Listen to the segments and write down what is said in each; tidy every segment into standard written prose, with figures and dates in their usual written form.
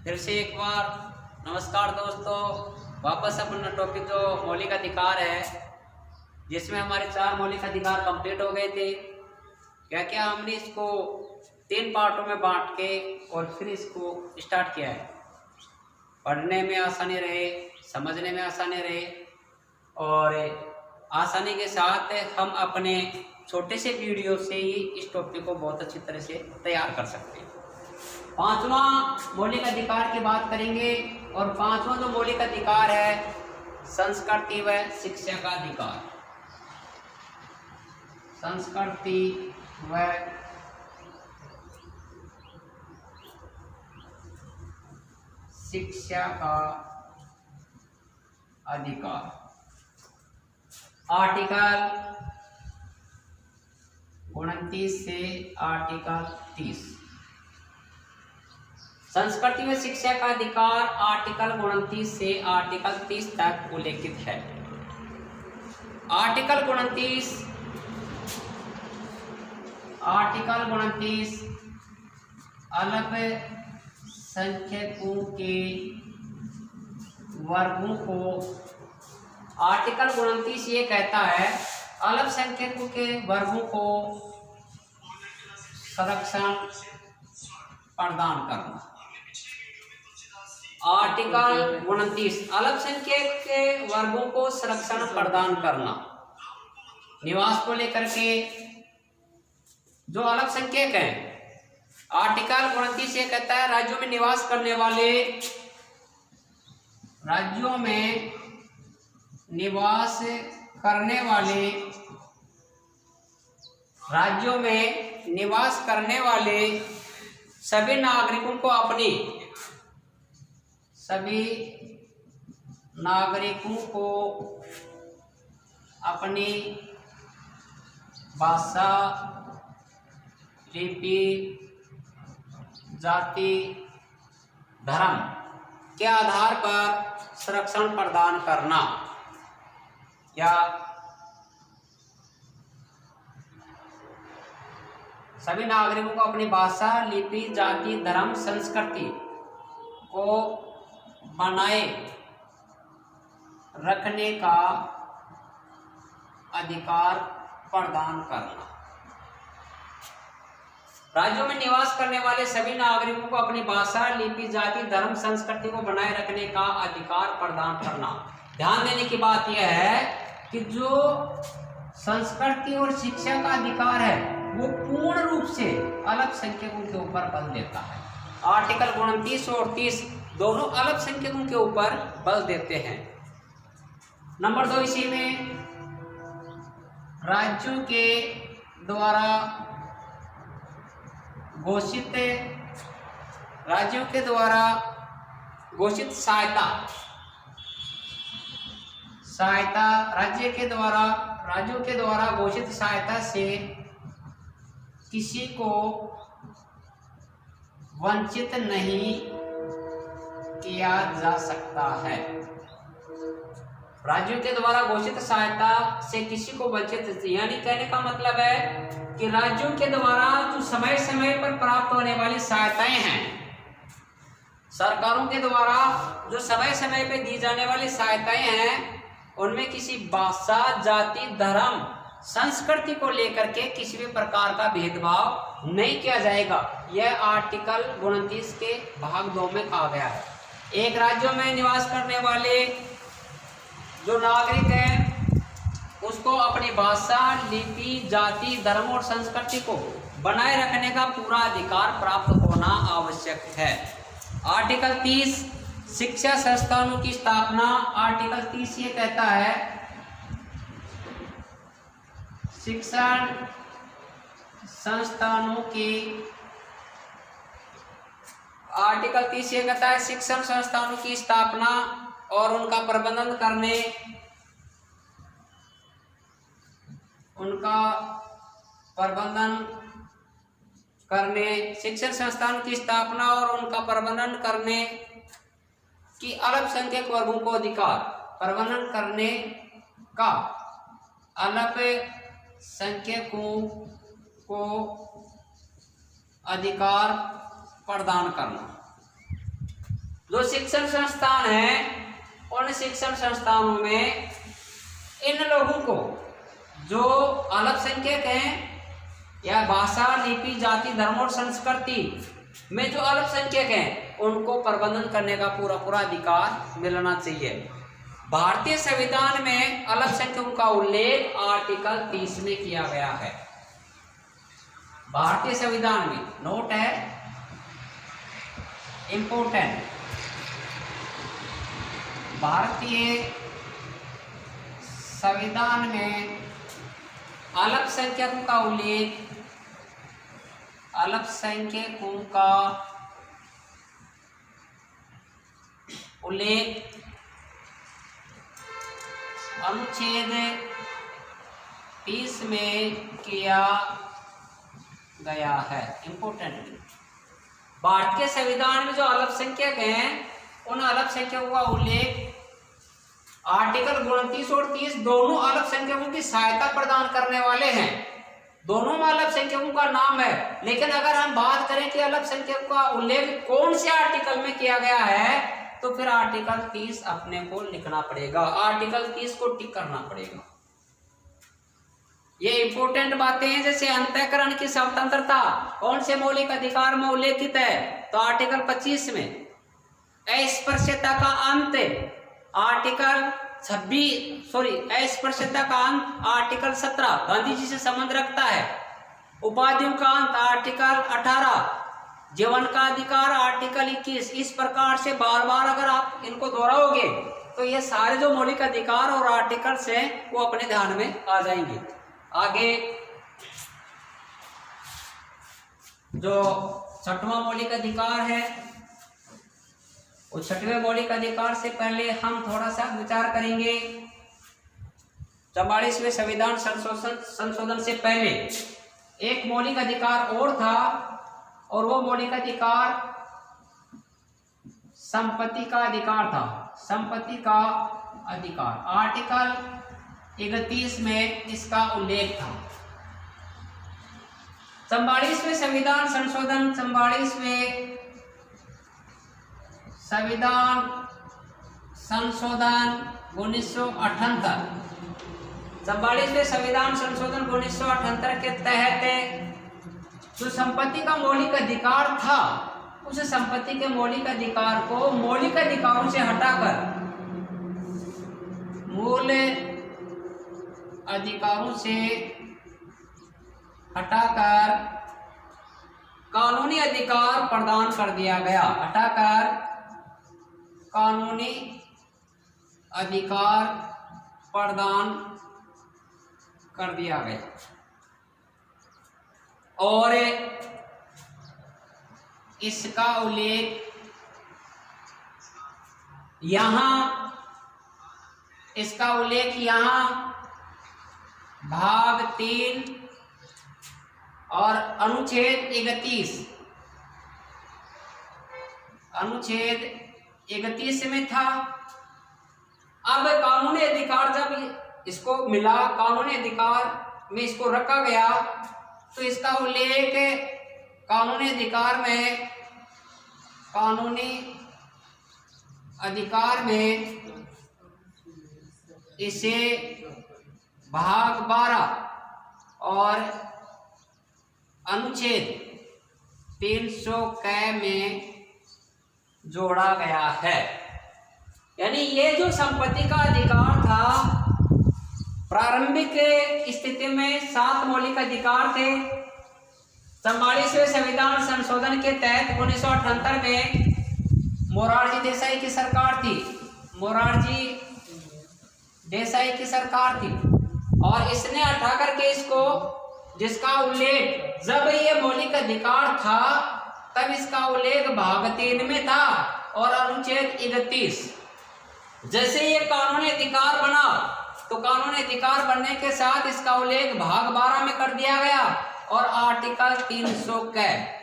फिर से एक बार नमस्कार दोस्तों। वापस अपना टॉपिक जो मौलिक अधिकार है, जिसमें हमारे 4 मौलिक अधिकार कंप्लीट हो गए थे। क्या क्या हमने इसको 3 पार्टों में बांट के और फिर इसको स्टार्ट किया है। पढ़ने में आसानी रहे, समझने में आसानी रहे और आसानी के साथ हम अपने छोटे से वीडियो से ही इस टॉपिक को बहुत अच्छी तरह से तैयार कर सकते हैं। 5वां मौलिक अधिकार की बात करेंगे और 5वां जो मौलिक अधिकार है संस्कृति व शिक्षा का अधिकार। संस्कृति व शिक्षा का अधिकार। आर्टिकल 29 से आर्टिकल 30। संस्कृति में शिक्षा का अधिकार आर्टिकल 29 से आर्टिकल 30 तक उल्लेखित है। आर्टिकल 29 अल्पसंख्यकों के वर्गों को। आर्टिकल 29 ये कहता है अल्पसंख्यकों के वर्गों को संरक्षण प्रदान करना। आर्टिकल 29 अल्पसंख्यक के वर्गों को संरक्षण प्रदान करना। निवास को लेकर के जो अल्पसंख्यक हैं, आर्टिकल 29 ये कहता है राज्यों में निवास करने वाले, राज्यों में निवास करने वाले, राज्यों में निवास करने वाले सभी नागरिकों को अपनी भाषा, लिपि, जाति, धर्म के आधार पर संरक्षण प्रदान करना। या सभी नागरिकों को अपनी भाषा, लिपि, जाति, धर्म, संस्कृति को बनाए रखने का अधिकार प्रदान करना। राज्यों में निवास करने वाले सभी नागरिकों को अपनी भाषा, लिपि, जाति, धर्म, संस्कृति को बनाए रखने का अधिकार प्रदान करना। ध्यान देने की बात यह है कि जो संस्कृति और शिक्षा का अधिकार है वो पूर्ण रूप से अल्पसंख्यकों के ऊपर बल देता है। आर्टिकल 29 और 30 दोनों अल्पसंख्यकों के ऊपर बल देते हैं। नंबर 2, इसी में राज्यों के द्वारा घोषित सहायता राज्यों के द्वारा घोषित सहायता से किसी को वंचित नहीं किया जा सकता है। राज्यों के द्वारा घोषित सहायता से किसी को वंचित, यानी कहने का मतलब है कि राज्यों के द्वारा जो समय समय पर प्राप्त होने वाली सहायताएं हैं, सरकारों के द्वारा जो समय समय पर दी जाने वाली सहायताएं हैं, उनमें किसी भाषा, जाति, धर्म, संस्कृति को लेकर के किसी भी प्रकार का भेदभाव नहीं किया जाएगा। यह आर्टिकल 29 के भाग 2 में कहा गया है। एक राज्यों में निवास करने वाले जो नागरिक हैं उसको अपनी भाषा, लिपि, जाति, धर्म और संस्कृति को बनाए रखने का पूरा अधिकार प्राप्त होना आवश्यक है। आर्टिकल 30 शिक्षा संस्थानों की स्थापना। आर्टिकल 30 ये कहता है शिक्षण संस्थानों की। आर्टिकल 30 ये कहता है शिक्षण संस्थानों की स्थापना और उनका प्रबंधन करने शिक्षण संस्थान की स्थापना और उनका प्रबंधन करने की अल्पसंख्यक वर्गों को अधिकार प्रबंधन करने का अल्पसंख्यकों को अधिकार प्रदान करना। जो शिक्षण संस्थान है उन शिक्षण संस्थानों में इन लोगों को जो अल्पसंख्यक हैं या भाषा, लिपि, जाति, धर्म और संस्कृति में जो अल्पसंख्यक हैं उनको प्रबंधन करने का पूरा पूरा अधिकार मिलना चाहिए। भारतीय संविधान में अल्पसंख्यकों का उल्लेख आर्टिकल 30 में किया गया है। भारतीय संविधान में नोट है इंपोर्टेंट, भारतीय संविधान में अल्पसंख्यकों का उल्लेख, अल्पसंख्यकों का उल्लेख अनुच्छेद 30 में किया गया है। इंपोर्टेंट, भारतीय संविधान में जो अल्पसंख्यक हैं उन अल्पसंख्यकों का उल्लेख आर्टिकल 29 और 30 दोनों अल्पसंख्यकों की सहायता प्रदान करने वाले हैं। दोनों में अल्पसंख्यकों का नाम है, लेकिन अगर हम बात करें कि अल्पसंख्यकों का उल्लेख कौन से आर्टिकल में किया गया है तो फिर आर्टिकल 30 अपने को लिखना पड़ेगा, आर्टिकल 30 को टिक करना पड़ेगा। ये इंपोर्टेंट बातें हैं, जैसे अंतःकरण की स्वतंत्रता कौन से मौलिक अधिकार में उल्लेखित है तो आर्टिकल 25 में। अस्पृश्यता का अंत आर्टिकल अस्पृश्यता का अंत आर्टिकल 17 गांधी जी से संबंध रखता है। उपाधियों का अंत आर्टिकल 18, जीवन का अधिकार आर्टिकल 21। इस प्रकार से बार बार अगर आप इनको दोहराओगे तो ये सारे जो मौलिक अधिकार और आर्टिकल्स हैं वो अपने ध्यान में आ जाएंगे। आगे जो 6वां मौलिक अधिकार है, उस 6वें मौलिक अधिकार से पहले हम थोड़ा सा विचार करेंगे। 44वें संविधान संशोधन से पहले एक मौलिक अधिकार और था, और वो मौलिक अधिकार संपत्ति का अधिकार था। संपत्ति का अधिकार आर्टिकल 31 में इसका उल्लेख था। 44वें संविधान संशोधन, 44वें संविधान संशोधन 1978, 44वें संविधान संशोधन 1978 के तहत जो संपत्ति का मौलिक अधिकार था उस संपत्ति के मौलिक अधिकार को मौलिक अधिकारों से हटाकर मूल अधिकारों से हटाकर कानूनी अधिकार प्रदान कर दिया गया। हटाकर कानूनी अधिकार प्रदान कर दिया गया, और इसका उल्लेख यहाँ भाग 3 और अनुच्छेद 31 में था। अब कानूनी अधिकार जब इसको मिला, कानूनी अधिकार में इसको रखा गया, तो इसका उल्लेख कानूनी अधिकार में इसे भाग 12 और अनुच्छेद 300 क में जोड़ा गया है। यानी ये जो संपत्ति का अधिकार था, प्रारंभिक स्थिति में 7 मौलिक अधिकार थे। 44वें संविधान संशोधन के तहत 1978 में मोरारजी देसाई की सरकार थी, और इसने हटा करके इसको, जिसका उल्लेख जब ये मौलिक अधिकार था तब इसका उल्लेख भाग 3 में था और अनुच्छेद 31। जैसे ये कानूनी अधिकार बना तो कानूनी अधिकार बनने के साथ इसका उल्लेख भाग 12 में कर दिया गया और आर्टिकल 300 क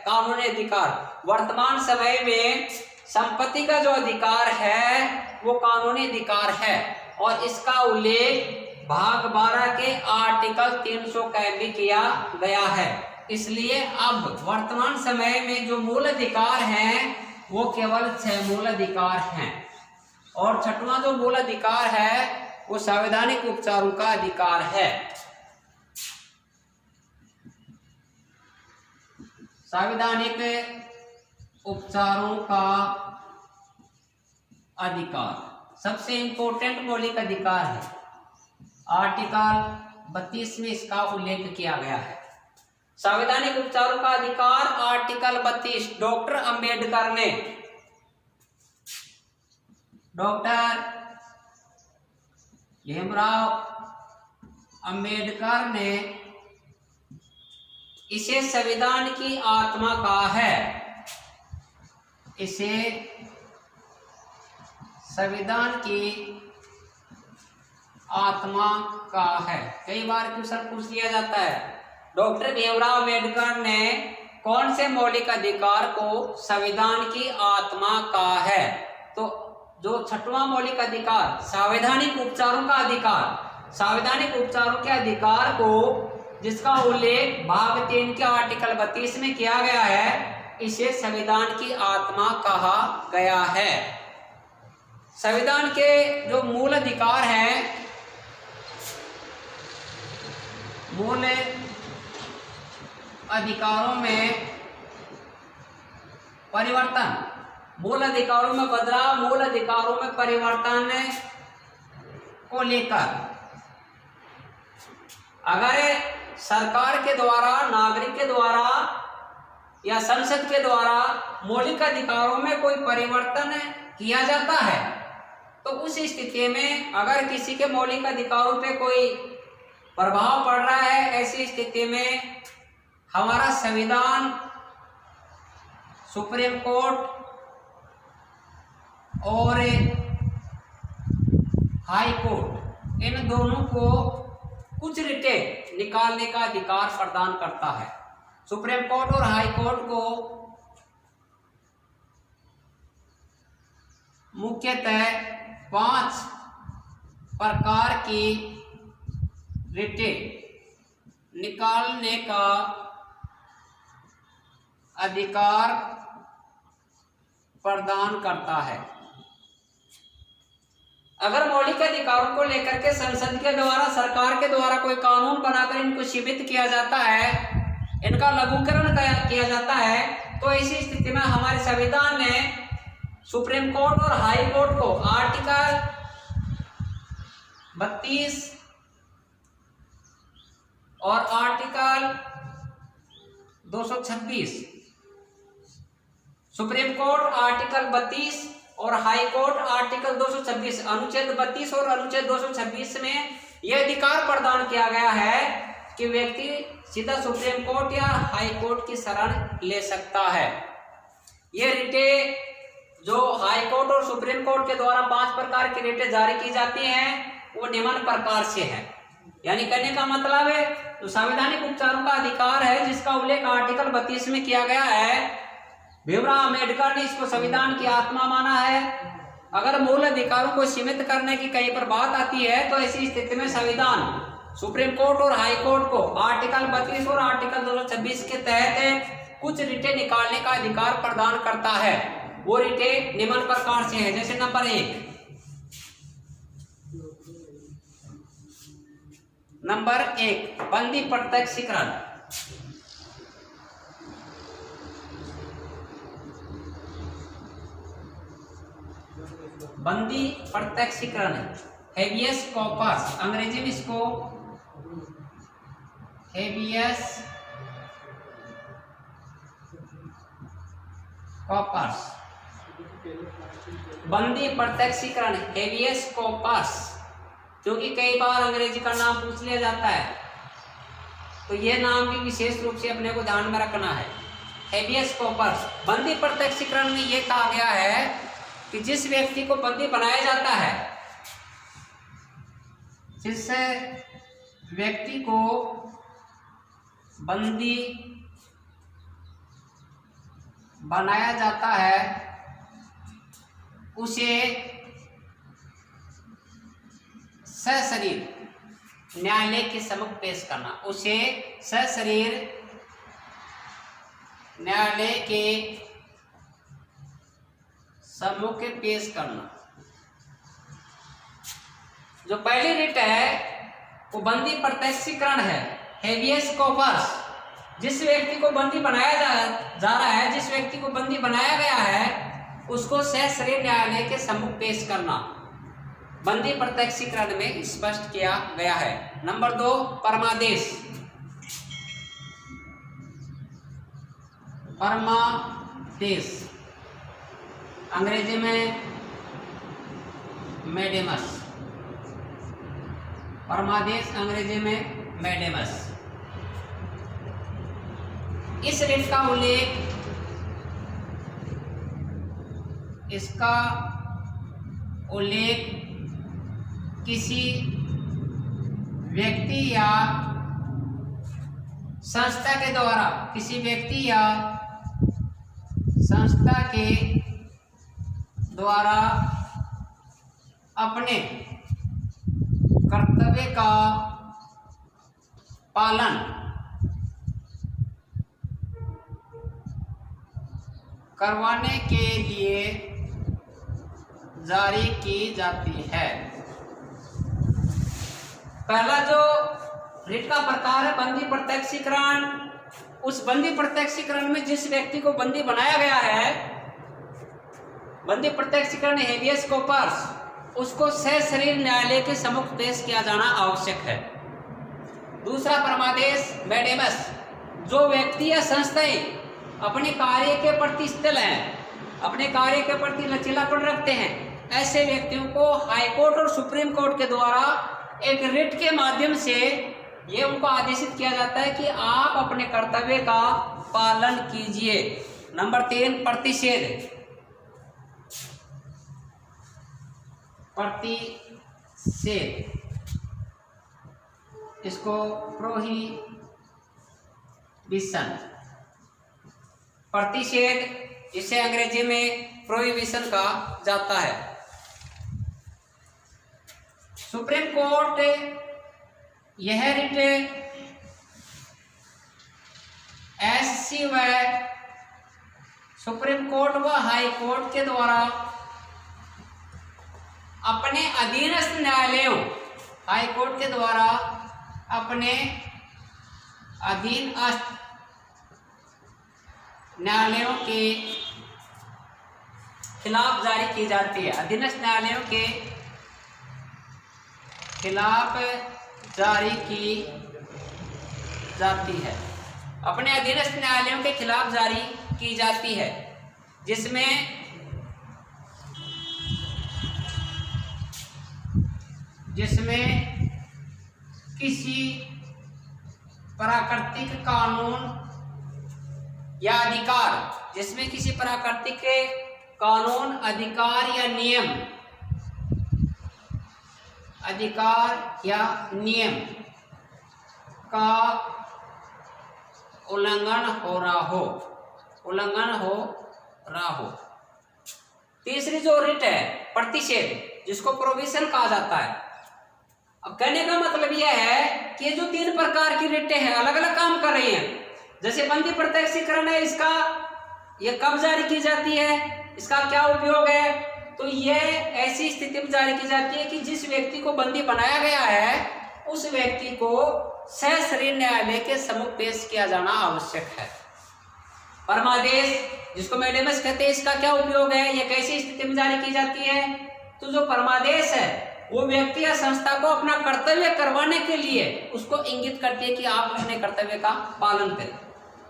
कानूनी अधिकार। वर्तमान समय में संपत्ति का जो अधिकार है वो कानूनी अधिकार है और इसका उल्लेख भाग 12 के आर्टिकल 300 क में किया गया है। इसलिए अब वर्तमान समय में जो मूल अधिकार हैं वो केवल 6 मूल अधिकार हैं। और छठवां जो मूल अधिकार है वो संवैधानिक उपचारों का अधिकार है। संवैधानिक उपचारों का अधिकार सबसे इंपॉर्टेंट मौलिक अधिकार है। आर्टिकल 32 में इसका उल्लेख किया गया है। संवैधानिक उपचारों का अधिकार आर्टिकल 32 डॉक्टर भीमराव अंबेडकर ने इसे संविधान की आत्मा कहा है। इसे संविधान की आत्मा कहा है। कई बार क्वेश्चन पूछ लिया जाता है, डॉक्टर भीमराव अंबेडकर ने कौन से मौलिक अधिकार को संविधान की आत्मा कहा है? तो जो छठवां मौलिक अधिकार संवैधानिक उपचारों का अधिकार, संवैधानिक उपचारों के अधिकार को जिसका उल्लेख भाग 3 के आर्टिकल 32 में किया गया है, इसे संविधान की आत्मा कहा गया है। संविधान के जो मूल अधिकार हैं, मूल अधिकारों में परिवर्तन, मूल अधिकारों में बदलाव, मूल अधिकारों में परिवर्तन को लेकर अगर सरकार के द्वारा, नागरिक के द्वारा या संसद के द्वारा मौलिक अधिकारों में कोई परिवर्तन किया जाता है, तो उस स्थिति में अगर किसी के मौलिक अधिकारों पे कोई प्रभाव पड़ रहा है, ऐसी स्थिति में हमारा संविधान, सुप्रीम कोर्ट और हाई कोर्ट, इन दोनों को कुछ रिटें निकालने का अधिकार प्रदान करता है। सुप्रीम कोर्ट और हाई कोर्ट को मुख्यतः 5 प्रकार की रिटें निकालने का अधिकार प्रदान करता है। अगर मौलिक अधिकारों को लेकर के संसद के द्वारा, सरकार के द्वारा कोई कानून बनाकर इनको सीमित किया जाता है, इनका लघुकरण किया जाता है, तो ऐसी स्थिति में हमारे संविधान ने सुप्रीम कोर्ट और हाई कोर्ट को आर्टिकल 32 और आर्टिकल 226, सुप्रीम कोर्ट आर्टिकल 32 और हाई कोर्ट आर्टिकल 226, अनुच्छेद 32 और अनुच्छेद 226 में यह अधिकार प्रदान किया गया है कि व्यक्ति सीधा सुप्रीम कोर्ट या हाई कोर्ट की शरण ले सकता है। ये रिटें जो हाई कोर्ट और सुप्रीम कोर्ट के द्वारा 5 प्रकार की रिटें जारी की जाती हैं, वो निम्न प्रकार से है। यानी कहने का मतलब है, तो संवैधानिक उपचारों का अधिकार है जिसका उल्लेख आर्टिकल 32 में किया गया है। भीमराव अंबेडकर ने इसको संविधान की आत्मा माना है। अगर मूल अधिकारों को सीमित करने की कहीं पर बात आती है, तो ऐसी स्थिति में संविधान सुप्रीम कोर्ट और हाई कोर्ट को आर्टिकल 32 और आर्टिकल 226 के तहत कुछ रिटें निकालने का अधिकार प्रदान करता है। वो रिटें निम्न प्रकार से है। जैसे नंबर 1 बंदी प्रत्यक्षीकरण। बंदी प्रत्यक्षीकरण, हेबियस कॉर्पस, अंग्रेजी में इसको हेबियस कॉर्पस, बंदी प्रत्यक्षीकरण, हेबियस कॉर्पस, क्योंकि कई बार अंग्रेजी का नाम पूछ लिया जाता है, तो यह नाम भी विशेष रूप से अपने को ध्यान में रखना है। हेबियस कॉर्पस, बंदी प्रत्यक्षीकरण में यह कहा गया है कि जिस व्यक्ति को बंदी बनाया जाता है, जिस व्यक्ति को बंदी बनाया जाता है, उसे सशरीर न्यायालय के समक्ष पेश करना, उसे सशरीर न्यायालय के सम्मुख पेश करना। जो पहली रिट है वो बंदी प्रत्यक्षीकरण है, हेबियस कॉर्पस। जिस व्यक्ति को बंदी बनाया जा रहा है, जिस व्यक्ति को बंदी बनाया गया है, उसको सशरीर न्यायालय के सम्मुख पेश करना बंदी प्रत्यक्षीकरण में स्पष्ट किया गया है। नंबर 2, परमादेश। परमादेश अंग्रेजी में मैडेमस। परमादेश अंग्रेजी में मैडेमस। इस रिट का उल्लेख किसी व्यक्ति या संस्था के द्वारा, किसी व्यक्ति या संस्था के द्वारा अपने कर्तव्य का पालन करवाने के लिए जारी की जाती है। पहला जो रिट का प्रकार है बंदी प्रत्यक्षीकरण, उस बंदी प्रत्यक्षीकरण में जिस व्यक्ति को बंदी बनाया गया है, बंदी प्रत्यक्षीकरण हेबियस कॉर्पस, उसको सशरीर न्यायालय के सम्मुख पेश किया जाना आवश्यक है। दूसरा परमादेश मैडेमस, जो व्यक्ति या संस्थाएं अपने कार्य के प्रति स्थिर हैं, अपने कार्य के प्रति लचीलापन रखते हैं, ऐसे व्यक्तियों को हाई कोर्ट और सुप्रीम कोर्ट के द्वारा एक रिट के माध्यम से ये उनको आदेशित किया जाता है कि आप अपने कर्तव्य का पालन कीजिए। नंबर 3, प्रतिषेध। प्रतिषेध इसको प्रोहिबिशन। प्रतिषेध इसे अंग्रेजी में प्रोहिबिशन कहा जाता है। सुप्रीम कोर्ट यह रिट एससी व सुप्रीम कोर्ट व हाई कोर्ट के द्वारा अपने अधीनस्थ न्यायालयों, हाई कोर्ट के द्वारा अपने अधीनस्थ न्यायालयों के खिलाफ जारी की जाती है। अधीनस्थ न्यायालयों के खिलाफ जारी की जाती है, अपने अधीनस्थ न्यायालयों के खिलाफ जारी की जाती है, जिसमें किसी प्राकृतिक कानून या अधिकार, जिसमें किसी प्राकृतिक कानून, अधिकार या नियम, अधिकार या नियम का उल्लंघन हो रहा हो। तीसरी जो रिट है प्रतिषेध, जिसको प्रोविजन कहा जाता है। अब कहने का मतलब यह है कि जो 3 प्रकार की रिटें हैं अलग अलग काम कर रही हैं। जैसे बंदी प्रत्यक्षीकरण है, इसका यह कब जारी की जाती है, इसका क्या उपयोग है, तो यह ऐसी स्थिति में जारी की जाती है कि जिस व्यक्ति को बंदी बनाया गया है उस व्यक्ति को सशरीर न्यायालय के सम्मुख पेश किया जाना आवश्यक है। परमादेश, जिसको मैडेमस कहते हैं, इसका क्या उपयोग है, यह कैसी स्थिति में जारी की जाती है, तो जो परमादेश है वो व्यक्ति या संस्था को अपना कर्तव्य करवाने के लिए उसको इंगित करती है कि आप अपने कर्तव्य का पालन करें।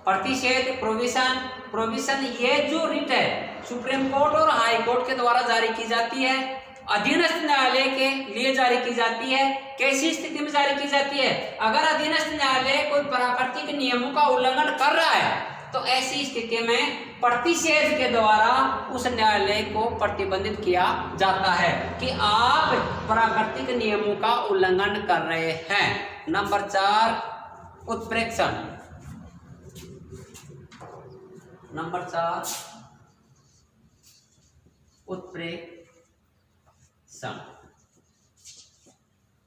प्रतिषेध, प्रोविजन ये जो रिट है सुप्रीम कोर्ट और हाई कोर्ट के द्वारा जारी की जाती है, अधीनस्थ न्यायालय के लिए जारी की जाती है। कैसी स्थिति में जारी की जाती है, अगर अधीनस्थ न्यायालय कोई प्राकृतिक नियमों का उल्लंघन कर रहा है तो ऐसी स्थिति में प्रतिषेध के द्वारा उस न्यायालय को प्रतिबंधित किया जाता है कि आप प्राकृतिक नियमों का उल्लंघन कर रहे हैं। नंबर 4, उत्प्रेक्षण। नंबर 4, उत्प्रेक्षण,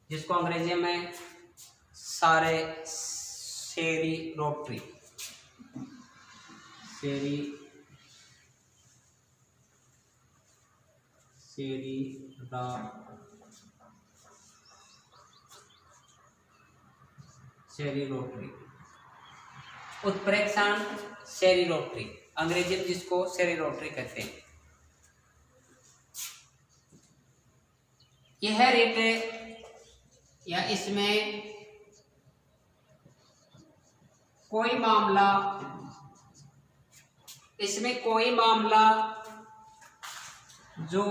जिसको अंग्रेजी में सेरिलोटरी सेरीरोटरी, उत्प्रेक्षण सेरीरोटरी, अंग्रेजी में जिसको सेरीरोटरी कहते हैं। यह रेट या इसमें कोई मामला जो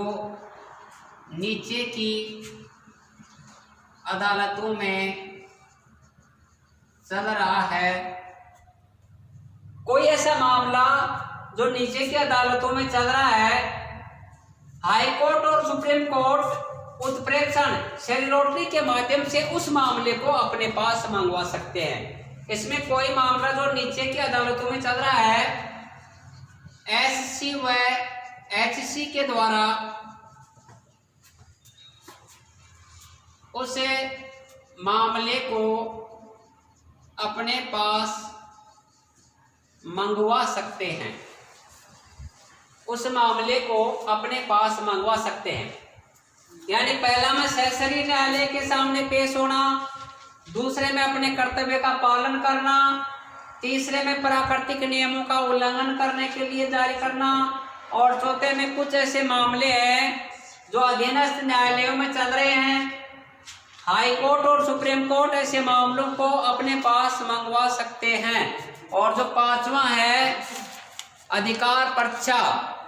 नीचे की अदालतों में चल रहा है, कोई ऐसा मामला जो नीचे की अदालतों में चल रहा है, हाई कोर्ट और सुप्रीम कोर्ट उत्प्रेक्षण सेरीरोटरी के माध्यम से उस मामले को अपने पास मंगवा सकते हैं। इसमें कोई मामला जो नीचे की अदालतों में चल रहा है, एससी व एचसी के द्वारा उस मामले को अपने पास मंगवा सकते हैं, उस मामले को अपने पास मंगवा सकते हैं। यानी पहला में सेशरी न्यायालय के सामने पेश होना, दूसरे में अपने कर्तव्य का पालन करना, तीसरे में प्राकृतिक नियमों का उल्लंघन करने के लिए जारी करना, और चौथे में कुछ ऐसे मामले हैं जो अधीनस्थ न्यायालयों में चल रहे हैं, हाई कोर्ट और सुप्रीम कोर्ट ऐसे मामलों को अपने पास मंगवा सकते हैं। और जो पांचवा है अधिकार पर्चा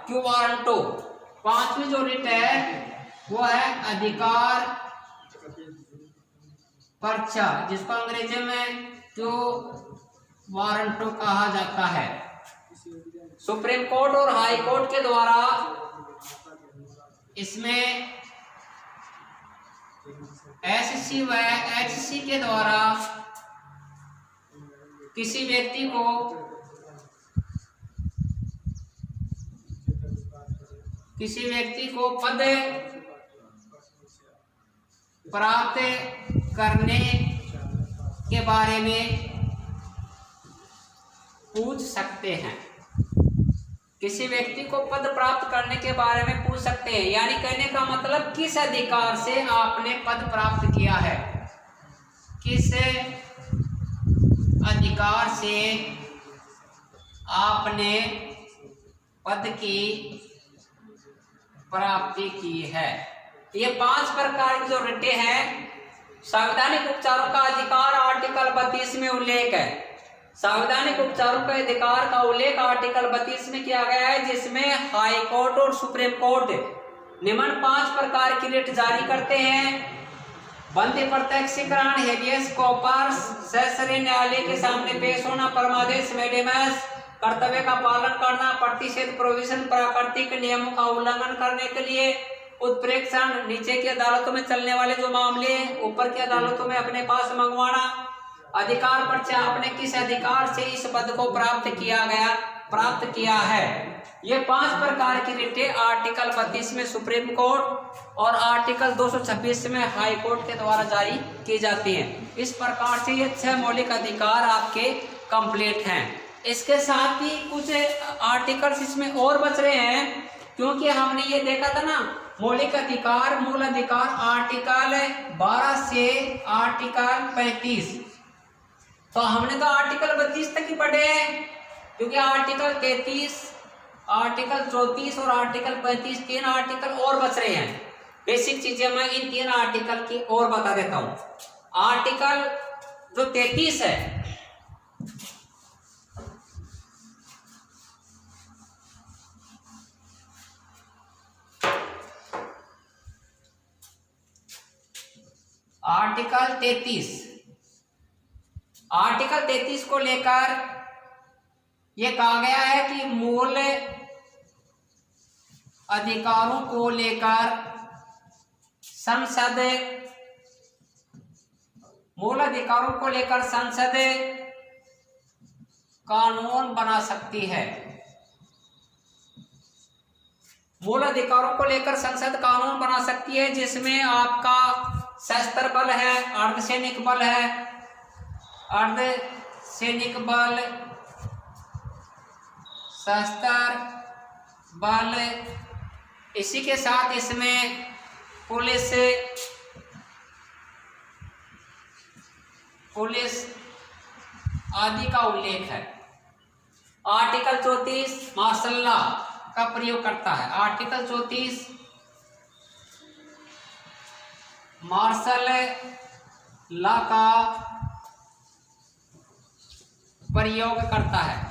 क्यू वारंटो, पांचवी जो रिट है वो है अधिकार पर्चा, जिसको अंग्रेजी में क्यू वारंटो कहा जाता है। सुप्रीम कोर्ट और हाई कोर्ट के द्वारा इसमें एससी व एचसी के द्वारा किसी व्यक्ति को पद प्राप्त करने के बारे में पूछ सकते हैं, किसी व्यक्ति को पद प्राप्त करने के बारे में पूछ सकते हैं। यानी कहने का मतलब किस अधिकार से आपने पद प्राप्त किया है, किस अधिकार से आपने पद की प्राप्ति की है। ये 5 प्रकार की जो रिटें हैं, संवैधानिक उपचारों का अधिकार आर्टिकल 32 में उल्लेख है। संवैधानिक उपचारों के अधिकार का उल्लेख आर्टिकल 32 में किया गया है, जिसमें हाई कोर्ट और सुप्रीम कोर्ट निम्न 5 प्रकार की रिट जारी करते हैं। बंदी प्रत्यक्षीकरण, हेबियस कॉर्पस, सेशरी न्यायालय के सामने पेश होना, परमादेश मेडिमस, कर्तव्य का पालन करना, प्रतिषेध प्रोविजन, प्राकृतिक नियमों का उल्लंघन करने के लिए उत्प्रेक्षण, नीचे की अदालतों में चलने वाले जो मामले ऊपर की अदालतों में अपने पास मंगवाना, अधिकार पर्चा, आपने किस अधिकार से इस पद को प्राप्त किया है। ये 5 प्रकार की रिटें आर्टिकल 32 में सुप्रीम कोर्ट और आर्टिकल 226 में हाई कोर्ट के द्वारा जारी की जाती हैं। इस प्रकार से ये 6 मौलिक अधिकार आपके कंप्लीट हैं। इसके साथ ही कुछ आर्टिकल्स इसमें और बच रहे हैं, क्योंकि हमने ये देखा था ना मौलिक अधिकार, मूल अधिकार आर्टिकल 12 से आर्टिकल 35, तो हमने तो आर्टिकल 32 तक ही पढ़े हैं, क्योंकि आर्टिकल 33, आर्टिकल 34 और आर्टिकल 35 3 आर्टिकल और बच रहे हैं। बेसिक चीजें मैं इन 3 आर्टिकल की और बता देता हूं। आर्टिकल जो 33 है, आर्टिकल 33 को लेकर यह कहा गया है कि मूल अधिकारों को लेकर संसद कानून बना सकती है। मूल अधिकारों को लेकर संसद कानून बना सकती है, जिसमें आपका सशस्त्र बल है, अर्धसैनिक बल है, सशस्त्र बल इसी के साथ इसमें पुलिस आदि का उल्लेख है। आर्टिकल 34 मार्शल लॉ का प्रयोग करता है। आर्टिकल 34 मार्शल लॉ का प्रयोग करता है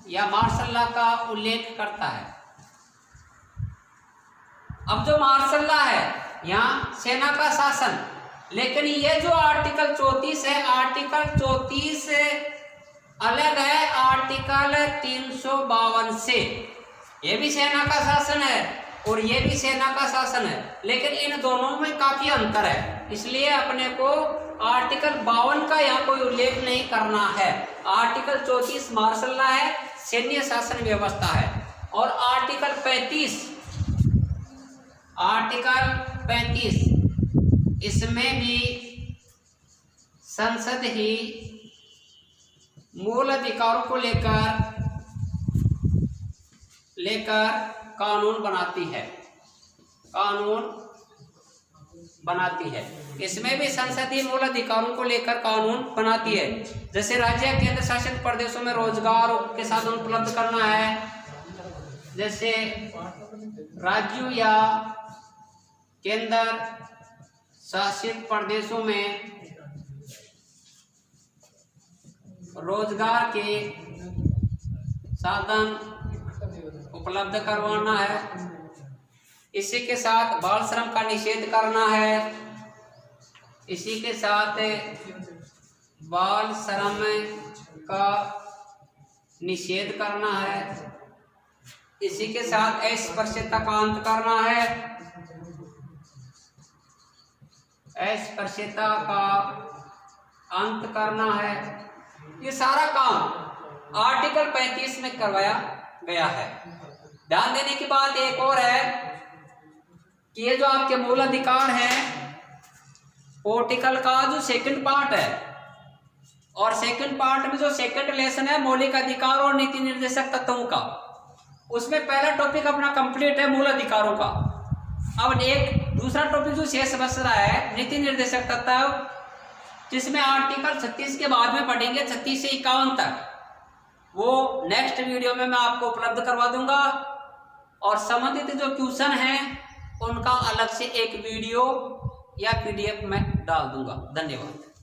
या मार्शल लॉ का उल्लेख करता है। अब जो मार्शल लॉ है यहाँ सेना का शासन, लेकिन ये जो आर्टिकल 34 है, आर्टिकल 34 अलग है आर्टिकल 352 से। ये भी सेना का शासन है और ये भी सेना का शासन है, लेकिन इन दोनों में काफी अंतर है, इसलिए अपने को आर्टिकल 52 का यहाँ कोई उल्लेख नहीं करना है। आर्टिकल 34 मार्शल लॉ है, सैन्य शासन व्यवस्था है। और आर्टिकल 35 इसमें भी संसद ही मूल अधिकारों को लेकर कानून बनाती है। इसमें भी संसद ही मूल अधिकारों को लेकर कानून बनाती है। जैसे राज्य केंद्र शासित प्रदेशों में रोजगार के साधन उपलब्ध करना है, जैसे राज्यों या केंद्र शासित प्रदेशों में रोजगार के साधन उपलब्ध करवाना है। इसी के साथ बाल श्रम का निषेध करना है। इसी के साथ बाल श्रम का निषेध करना है। इसी के साथ अस्पृश्यता का अंत करना है। अस्पृश्यता का अंत करना है। ये सारा काम आर्टिकल 35 में करवाया गया है। ध्यान देने की बात एक और है कि ये जो आपके मूल अधिकार हैं, आर्टिकल का जो सेकंड पार्ट है और सेकंड पार्ट में जो सेकंड लेसन है मौलिक अधिकार और नीति निर्देशक तत्वों का, उसमें पहला टॉपिक अपना कंप्लीट है मूल अधिकारों का। अब एक दूसरा टॉपिक जो शेष बच रहा है नीति निर्देशक तत्व, जिसमें आर्टिकल 36 के बाद में पढ़ेंगे 36 से 51 तक। वो नेक्स्ट वीडियो में मैं आपको उपलब्ध करवा दूंगा और संबंधित जो क्वेश्चन हैं उनका अलग से एक वीडियो या PDF में डाल दूंगा। धन्यवाद।